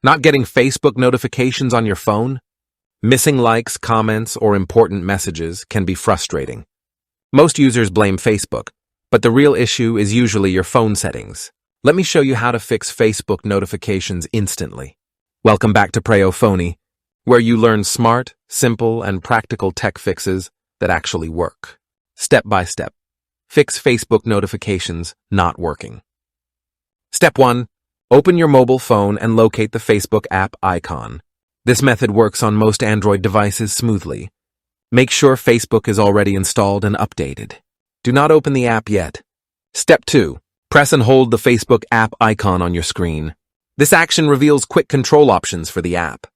Not getting Facebook notifications on your phone? Missing likes, comments, or important messages can be frustrating. Most users blame Facebook, but the real issue is usually your phone settings. Let me show you how to fix Facebook notifications instantly. Welcome back to Preyo Phonie, where you learn smart, simple, and practical tech fixes that actually work. Step by step. Fix Facebook notifications not working. Step 1. Open your mobile phone and locate the Facebook app icon. This method works on most Android devices smoothly. Make sure Facebook is already installed and updated. Do not open the app yet. Step 2. Press and hold the Facebook app icon on your screen. This action reveals quick control options for the app.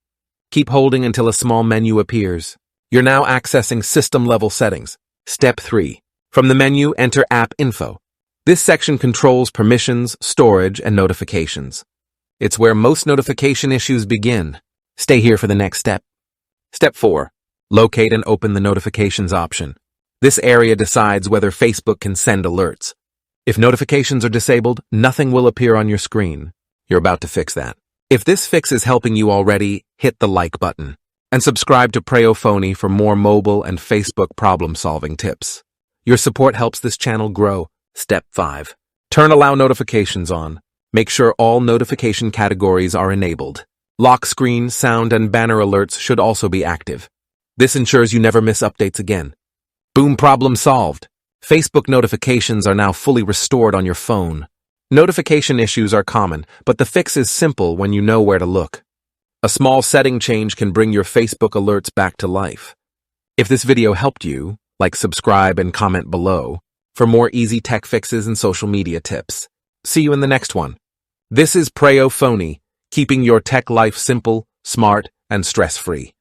Keep holding until a small menu appears. You're now accessing system-level settings. Step 3. From the menu, enter App Info. This section controls permissions, storage, and notifications. It's where most notification issues begin. Stay here for the next step. Step 4. Locate and open the notifications option. This area decides whether Facebook can send alerts. If notifications are disabled, nothing will appear on your screen. You're about to fix that. If this fix is helping you already, hit the like button. And subscribe to Preyo Phonie for more mobile and Facebook problem-solving tips. Your support helps this channel grow. Step 5. Turn Allow Notifications on. Make sure all notification categories are enabled. Lock screen, sound, and banner alerts should also be active. This ensures you never miss updates again. Boom, problem solved. Facebook notifications are now fully restored on your phone. Notification issues are common, but the fix is simple when you know where to look. A small setting change can bring your Facebook alerts back to life. If this video helped you, subscribe and comment below for more easy tech fixes and social media tips. See you in the next one. This is Preyo Phonie, keeping your tech life simple, smart, and stress-free.